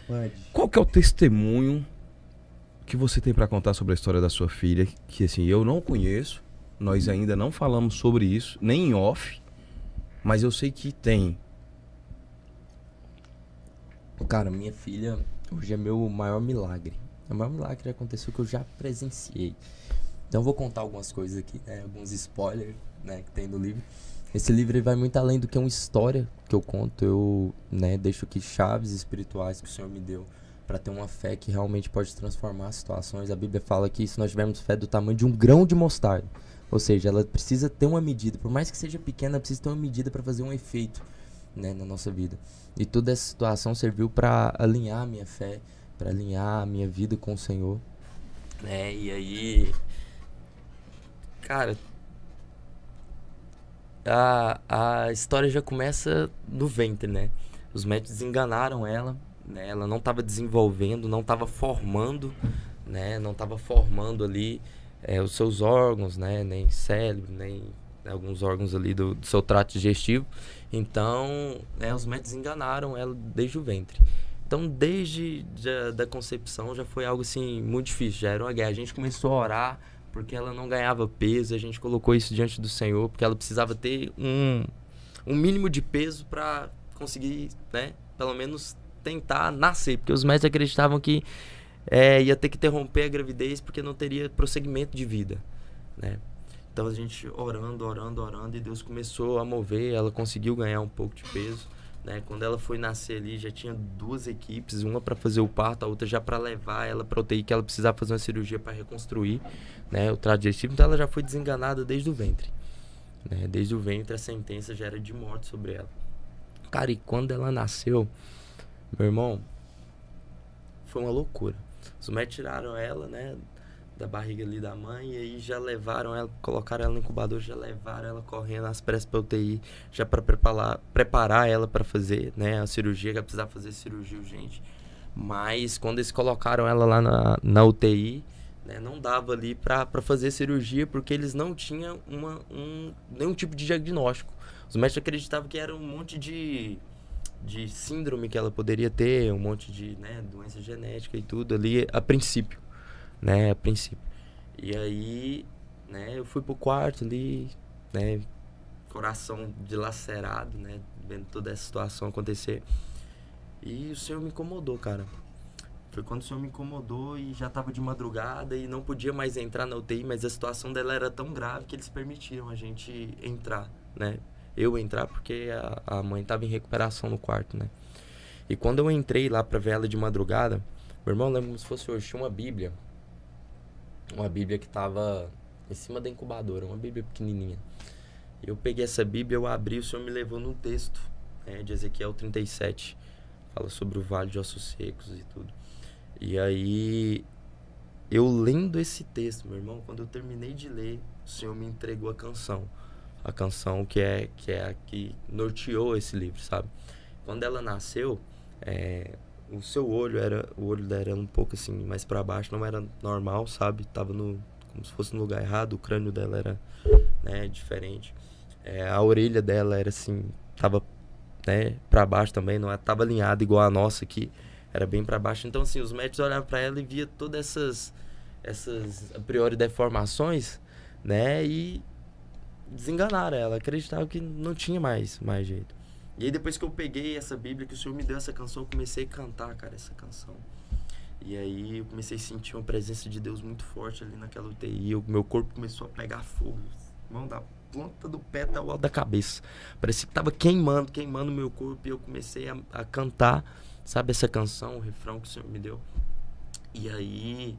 Pode. Qual que é o testemunho que você tem pra contar sobre a história da sua filha? Que assim, eu não conheço, nós ainda não falamos sobre isso, nem em off, mas eu sei que tem. Cara, minha filha hoje é meu maior milagre. O maior milagre que aconteceu que eu já presenciei. Então eu vou contar algumas coisas aqui, né? Alguns spoilers, né, que tem no livro. Esse livro ele vai muito além do que uma história que eu conto. Eu, né, deixo aqui chaves espirituais que o Senhor me deu para ter uma fé que realmente pode transformar situações. A Bíblia fala que se nós tivermos fé do tamanho de um grão de mostarda, ou seja, ela precisa ter uma medida, por mais que seja pequena, ela precisa ter uma medida para fazer um efeito, né, na nossa vida. E toda essa situação serviu para alinhar a minha fé, para alinhar a minha vida com o Senhor, né? E aí, cara, a história já começa no ventre, né? Os médicos enganaram ela, né? Ela não estava desenvolvendo, não estava formando, né? Não estava formando ali os seus órgãos, né? Nem cérebro, nem alguns órgãos ali do seu trato digestivo. Então, né, os médicos enganaram ela desde o ventre. Então, desde da concepção já foi algo assim muito difícil, já era uma guerra. A gente começou a orar porque ela não ganhava peso, a gente colocou isso diante do Senhor, porque ela precisava ter um mínimo de peso para conseguir, né, pelo menos tentar nascer, porque os médicos acreditavam que ia ter que interromper a gravidez porque não teria prosseguimento de vida, né? Então a gente orando, orando, orando, e Deus começou a mover, ela conseguiu ganhar um pouco de peso, né? Quando ela foi nascer ali, já tinha duas equipes, uma para fazer o parto, a outra já para levar ela para UTI, que ela precisava fazer uma cirurgia para reconstruir, né, o trato digestivo. Então ela já foi desenganada desde o ventre, né? Desde o ventre a sentença já era de morte sobre ela. Cara, e quando ela nasceu, meu irmão, foi uma loucura. Os médicos tiraram ela, né, da barriga ali da mãe, e aí já levaram ela, colocaram ela no incubador, já levaram ela correndo às pressas pra UTI, já para preparar ela para fazer, né, a cirurgia, que ela precisava fazer cirurgia urgente. Mas quando eles colocaram ela lá na UTI, né, não dava ali para fazer cirurgia, porque eles não tinham nenhum tipo de diagnóstico. Os médicos acreditavam que era um monte de síndrome que ela poderia ter, um monte de, né, doença genética e tudo ali a princípio, né, a princípio. E aí, né, eu fui pro quarto ali, né, coração dilacerado, né, vendo toda essa situação acontecer. E o Senhor me incomodou, cara. Foi quando o Senhor me incomodou e já tava de madrugada e não podia mais entrar na UTI, mas a situação dela era tão grave que eles permitiram a gente entrar, né? Eu entrar porque a mãe tava em recuperação no quarto, né? E quando eu entrei lá pra ver ela de madrugada, meu irmão, lembra como se fosse hoje, tinha uma bíblia que tava em cima da incubadora, uma bíblia pequenininha. Eu peguei essa bíblia, eu abri, o Senhor me levou num texto, né, de Ezequiel 37, fala sobre o vale de ossos secos e tudo. E aí, eu lendo esse texto, meu irmão, quando eu terminei de ler, o Senhor me entregou a canção. A canção que é a que norteou esse livro, sabe? Quando ela nasceu, o olho dela era um pouco assim, mais pra baixo, não era normal, sabe? Tava como se fosse no lugar errado, o crânio dela era, né, diferente. A orelha dela era assim, tava, né, pra baixo também, não tava alinhada igual a nossa aqui, era bem pra baixo. Então assim, os médicos olhavam pra ela e via todas essas a priori deformações, né, e desenganaram ela, acreditavam que não tinha mais jeito. E aí depois que eu peguei essa Bíblia, que o Senhor me deu essa canção, eu comecei a cantar, cara, essa canção. E aí eu comecei a sentir uma presença de Deus muito forte ali naquela UTI. Meu corpo começou a pegar fogo. Mão da ponta do pé até o alto da cabeça. Parecia que tava queimando meu corpo. E eu comecei a cantar, sabe, essa canção, o refrão que o Senhor me deu. E aí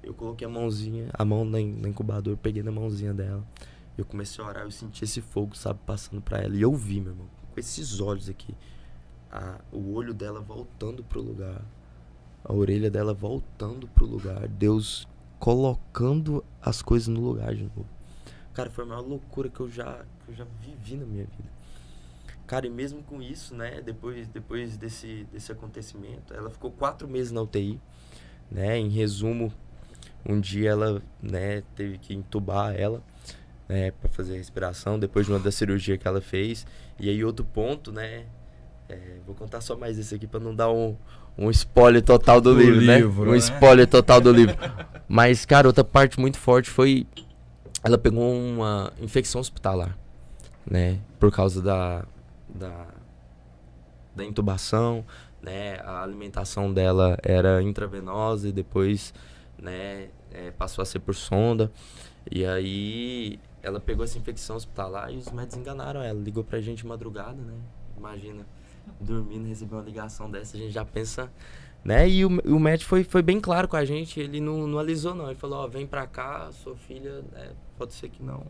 eu coloquei a mão na incubador, peguei na mãozinha dela. Eu comecei a orar, eu senti esse fogo, sabe, passando pra ela. E eu vi, meu irmão, com esses olhos aqui, o olho dela voltando pro lugar, a orelha dela voltando pro lugar, Deus colocando as coisas no lugar de novo. Cara, foi a maior loucura que eu já vivi na minha vida. Cara, e mesmo com isso, né, depois desse acontecimento, ela ficou 4 meses na UTI, né, em resumo, um dia ela, né, teve que entubar ela, né, para fazer a respiração, depois de uma da cirurgia que ela fez. E aí outro ponto, né, Vou contar só mais esse aqui pra não dar um spoiler total do livro, né? Um spoiler total do livro. Mas, cara, outra parte muito forte foi... Ela pegou uma infecção hospitalar, né? Por causa da intubação, né? A alimentação dela era intravenosa e depois, né, passou a ser por sonda. E aí ela pegou essa infecção hospitalar e os médicos enganaram ela. Ligou pra gente de madrugada, né? Imagina, dormindo, receber uma ligação dessa, a gente já pensa, né? E o médico foi bem claro com a gente, ele não alisou não. Ele falou, vem pra cá, sua filha, né, pode ser que não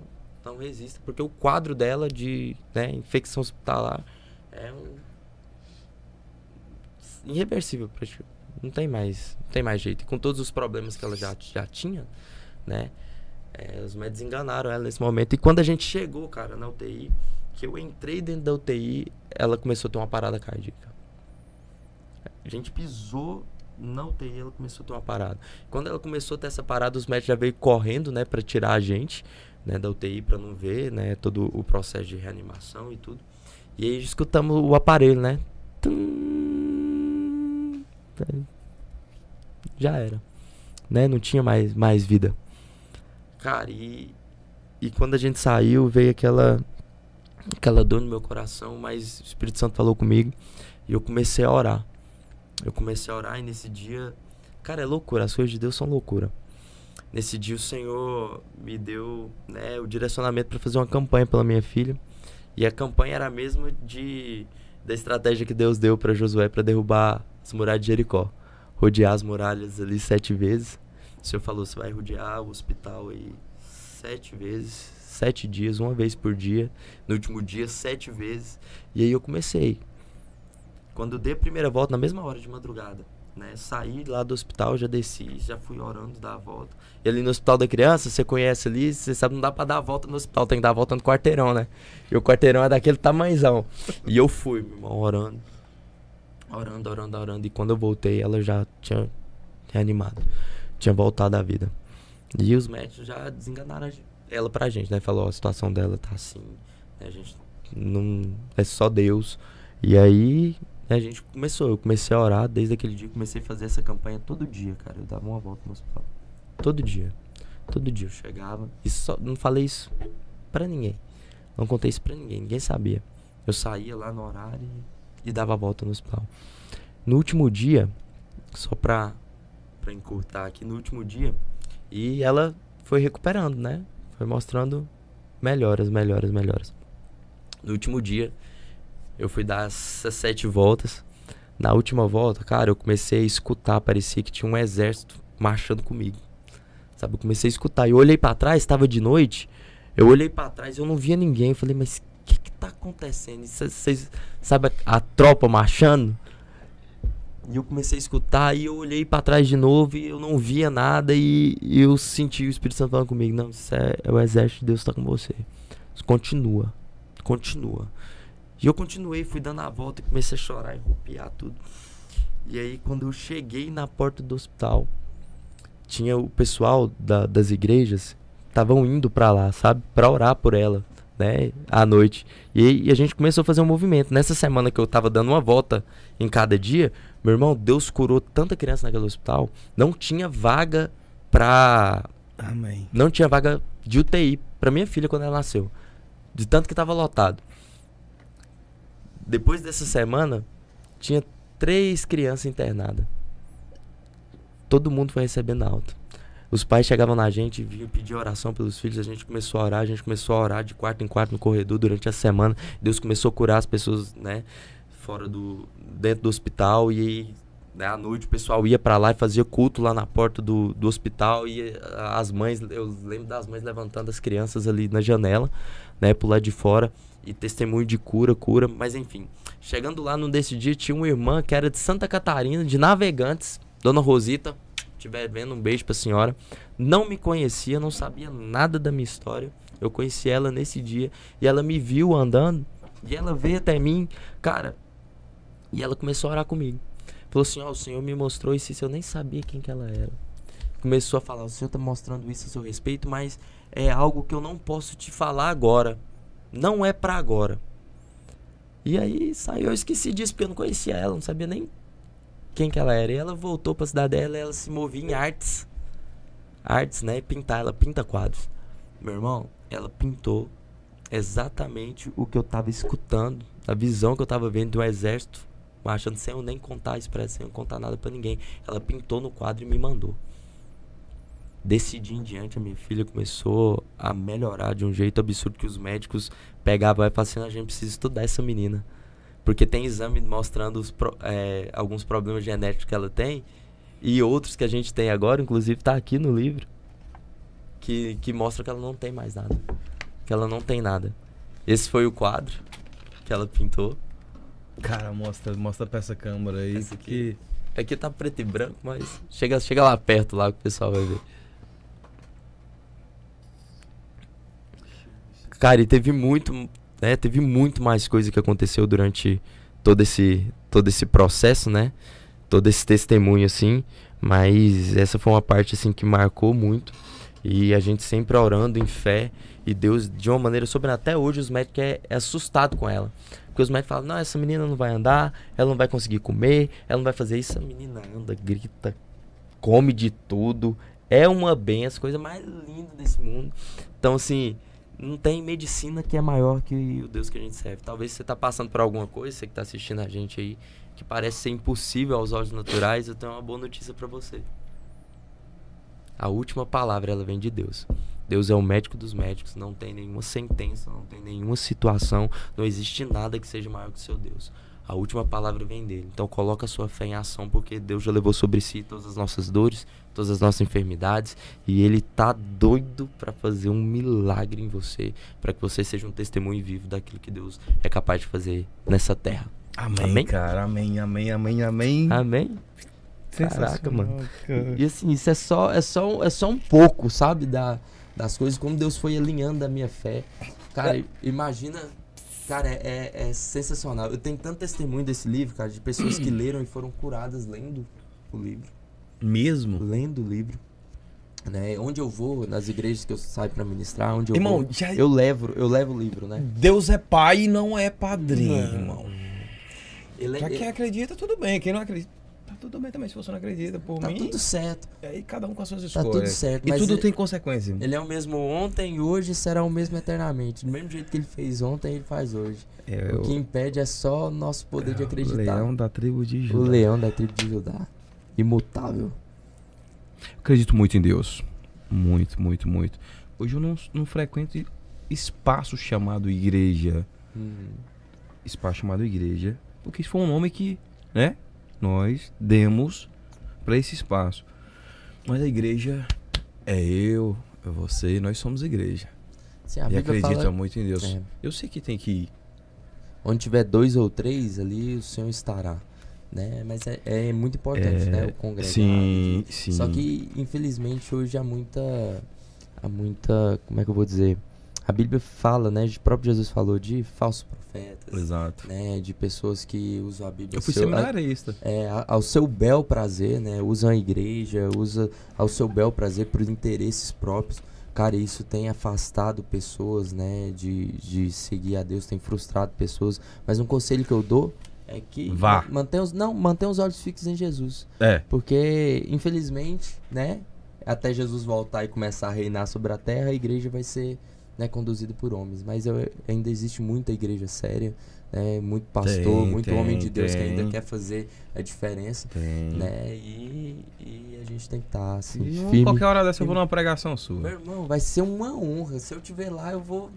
resista. Porque o quadro dela de, né, infecção hospitalar é irreversível, não tem mais jeito. E com todos os problemas que ela já tinha, né? Os médicos enganaram ela nesse momento. E quando a gente chegou, cara, na UTI, que eu entrei dentro da UTI, ela começou a ter uma parada cardíaca. A gente pisou na UTI, ela começou a ter uma parada. Quando ela começou a ter essa parada, os médicos já veio correndo, né, pra tirar a gente, né, da UTI, pra não ver, né, todo o processo de reanimação e tudo. E aí escutamos o aparelho, né? Já era, né? Não tinha mais vida. Cara, e quando a gente saiu, veio aquela dor no meu coração, mas o Espírito Santo falou comigo e eu comecei a orar. E nesse dia, cara, é loucura, as coisas de Deus são loucura. Nesse dia o Senhor me deu, né, o direcionamento para fazer uma campanha pela minha filha. E a campanha era a mesma da estratégia que Deus deu para Josué para derrubar as muralhas de Jericó. Rodear as muralhas ali 7 vezes. O Senhor falou, você vai rodear o hospital aí 7 vezes, 7 dias, uma vez por dia. No último dia, 7 vezes. E aí eu comecei. Quando eu dei a primeira volta, na mesma hora de madrugada, né? Saí lá do hospital, já desci, já fui orando, dar a volta. E ali no hospital da criança, você conhece ali, você sabe, não dá pra dar a volta no hospital, tem que dar a volta no quarteirão, né? E o quarteirão é daquele tamanhozão. E eu fui, meu irmão, orando. E quando eu voltei, ela já tinha reanimado. Tinha voltado à vida. E os médicos já desenganaram ela pra gente, né? Falou, a situação dela tá assim, né? A gente não... É só Deus. E aí... eu comecei a orar desde aquele dia, comecei a fazer essa campanha todo dia, cara. Eu dava uma volta no hospital. Todo dia eu chegava e só não falei isso pra ninguém. Não contei isso pra ninguém sabia. Eu saía lá no horário e dava a volta no hospital. No último dia, só pra encurtar aqui, no último dia, e ela foi recuperando, né? Foi mostrando melhoras. No último dia, eu fui dar essas 7 voltas. Na última volta, cara, eu comecei a escutar. Parecia que tinha um exército marchando comigo. Sabe, eu comecei a escutar. Eu olhei pra trás, estava de noite. Eu olhei pra trás, eu não via ninguém. Eu falei, mas o que tá acontecendo? Vocês sabe a tropa marchando? E eu comecei a escutar. E eu olhei pra trás de novo e eu não via nada. E eu senti o Espírito Santo falando comigo. Não, isso é o exército de Deus que tá com você. Continua. E eu continuei, fui dando a volta e comecei a chorar e ropiar tudo. E aí, quando eu cheguei na porta do hospital, tinha o pessoal das igrejas, estavam indo pra lá, sabe? Pra orar por ela, né? À noite. E a gente começou a fazer um movimento. Nessa semana que eu tava dando uma volta em cada dia, meu irmão, Deus curou tanta criança naquele hospital. Não tinha vaga pra... Amém. Não tinha vaga de UTI pra minha filha quando ela nasceu. De tanto que tava lotado. Depois dessa semana, tinha 3 crianças internadas. Todo mundo foi recebendo alta. Os pais chegavam na gente, vinham pedir oração pelos filhos. A gente começou a orar, de quarto em quarto no corredor durante a semana. Deus começou a curar as pessoas, né, dentro do hospital. E aí, né, à noite o pessoal ia pra lá e fazia culto lá na porta do hospital. E as mães, eu lembro das mães levantando as crianças ali na janela, né, pro lado de fora. E testemunho de cura, mas enfim. Chegando lá num desse dia, tinha uma irmã que era de Santa Catarina, de Navegantes, Dona Rosita. Estiver vendo, um beijo pra senhora. Não me conhecia, não sabia nada da minha história. Eu conheci ela nesse dia. E ela me viu andando. E ela veio até mim, cara. E ela começou a orar comigo. Falou assim, o Senhor me mostrou isso, eu nem sabia quem que ela era. Começou a falar, o Senhor tá mostrando isso a seu respeito, mas é algo que eu não posso te falar agora. Não é pra agora. E aí saiu, eu esqueci disso, porque eu não conhecia ela, não sabia nem quem que ela era. E ela voltou pra cidade dela e ela se movia em artes. Artes, né? Pintar, ela pinta quadros. Meu irmão, ela pintou exatamente o que eu tava escutando, a visão que eu tava vendo do exército, marchando sem eu nem contar a expressão, sem eu contar nada pra ninguém. Ela pintou no quadro e me mandou. Desse dia em diante, a minha filha começou a melhorar de um jeito absurdo, que os médicos pegavam e falavam assim: a gente precisa estudar essa menina. Porque tem exame mostrando alguns problemas genéticos que ela tem, e outros que a gente tem agora, inclusive tá aqui no livro, que mostra que ela não tem mais nada. Que ela não tem nada. Esse foi o quadro que ela pintou. Cara, mostra pra essa câmera aí. Essa aqui. Aqui tá preto e branco, mas chega lá perto lá que o pessoal vai ver. Cara, e teve muito mais coisa que aconteceu durante todo esse processo, né? Todo esse testemunho, assim. Mas essa foi uma parte, assim, que marcou muito. E a gente sempre orando em fé. E Deus, de uma maneira sobrenatural, até hoje os médicos é assustado com ela. Porque os médicos falam: não, essa menina não vai andar, ela não vai conseguir comer, ela não vai fazer isso. A menina anda, grita, come de tudo. É uma benção, a coisa mais linda desse mundo. Então, assim, não tem medicina que é maior que o Deus que a gente serve. Talvez você tá passando por alguma coisa, você que tá assistindo a gente aí, que parece ser impossível aos olhos naturais. Eu tenho uma boa notícia pra você. A última palavra, ela vem de Deus. Deus é o médico dos médicos. Não tem nenhuma sentença, não tem nenhuma situação, não existe nada que seja maior que o seu Deus. A última palavra vem dele. Então coloca a sua fé em ação, porque Deus já levou sobre si todas as nossas dores, todas as nossas enfermidades, e ele tá doido para fazer um milagre em você, para que você seja um testemunho vivo daquilo que Deus é capaz de fazer nessa terra. Amém, Amém? cara. Amém, amém, amém, amém. Amém? Caraca, mano. Cara. E assim, isso é só um pouco, sabe, das coisas, como Deus foi alinhando a minha fé. Cara, imagina. Cara, é sensacional. Eu tenho tanto testemunho desse livro, cara, de pessoas que leram e foram curadas lendo o livro. Mesmo? Lendo o livro. Né? Onde eu vou, nas igrejas que eu saio pra ministrar, onde eu Irmão, vou, já... eu levo o livro, né? Deus é pai e não é padrinho, irmão. Já Ele quem acredita, tudo bem. Quem não acredita, tá tudo bem também. Se você não acredita, por tá mim... tudo certo. E aí cada um com as suas Tá escolhas. tudo certo. E mas tudo tem consequência. ele é o mesmo ontem e hoje será o mesmo eternamente. Do mesmo jeito que ele fez ontem, ele faz hoje. O que impede é só o nosso poder de acreditar. O leão da tribo de Judá. O leão da tribo de Judá. Imutável. Acredito muito em Deus. Muito, muito, muito. Hoje eu não frequento espaço chamado igreja. Espaço chamado igreja. Porque isso foi um nome que, né, nós demos para esse espaço. Mas a igreja é eu, é você, nós somos igreja. Sim, a E Bíblia acredita fala, muito em Deus. É. Eu sei que tem que ir. onde tiver 2 ou 3, ali o Senhor estará. Né? Mas é muito importante, né? O congregar. Sim, sim. Só que, infelizmente, hoje há muita... Como é que eu vou dizer? A Bíblia fala, né? O próprio Jesus falou de falsos profetas. Exato. Né? De pessoas que usam a Bíblia Eu fui seminarista. ao seu bel prazer, né? Usam a igreja, usa ao seu bel prazer por interesses próprios. Cara, isso tem afastado pessoas, né? De seguir a Deus, tem frustrado pessoas. Mas um conselho que eu dou é que mantenha os olhos fixos em Jesus. Porque, infelizmente, né? Até Jesus voltar e começar a reinar sobre a terra, a igreja vai ser, né, conduzida por homens. Mas ainda existe muita igreja séria, né, muito pastor, muito homem de Deus que ainda quer fazer a diferença. Né, e a gente tem que estar assim, firme. Qualquer hora dessa eu vou numa pregação sua. Meu irmão, vai ser uma honra. Se eu estiver lá, eu vou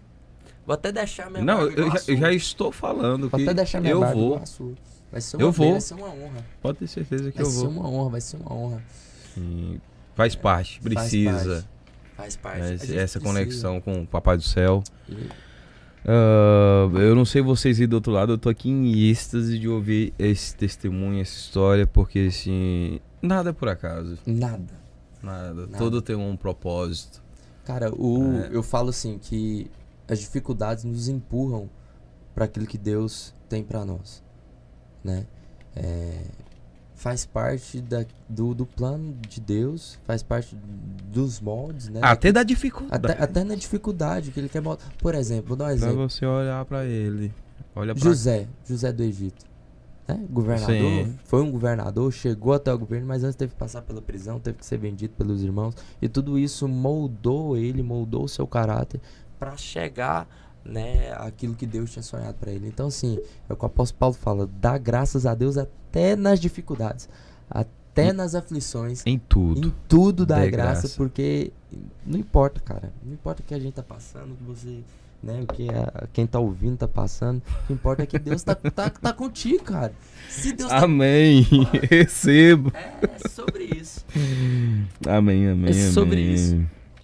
até deixar minha Não, barba eu já estou falando vou que até deixar minha eu barba vou. igual a sua. Vai ser uma honra. Pode ter certeza que Vai eu ser vou. uma honra, vai ser uma honra. Sim. Faz parte, precisa. Faz parte. Essa conexão com o Papai do Céu. E- Eu não sei vocês aí do outro lado, eu tô aqui em êxtase de ouvir esse testemunho, essa história, porque assim, nada é por acaso. Nada. Nada. Tudo tem um propósito. Cara, eu falo assim que as dificuldades nos empurram para aquilo que Deus tem para nós, né? Faz parte do plano de Deus, faz parte dos moldes, né? Até da dificuldade. Até na dificuldade que ele quer botar. Por exemplo, vou dar um Pra exemplo. você olhar pra ele. Olha pra... José do Egito. Né? Governador, Sim. foi um governador, chegou até o governo, mas antes teve que passar pela prisão, teve que ser vendido pelos irmãos. E tudo isso moldou ele, moldou o seu caráter para chegar, né, aquilo que Deus tinha sonhado para ele. Então, assim, é o que o apóstolo Paulo fala: dá graças a Deus até nas dificuldades, até nas aflições. Em tudo. Em tudo dá Dê graça, graça. porque não importa, cara. Não importa o que a gente tá passando, o que você, né, o que quem tá ouvindo tá passando. O que importa é que Deus tá contigo, cara. Se Deus Amém. Recebo. É sobre isso. Amém, amém, É sobre amém. isso.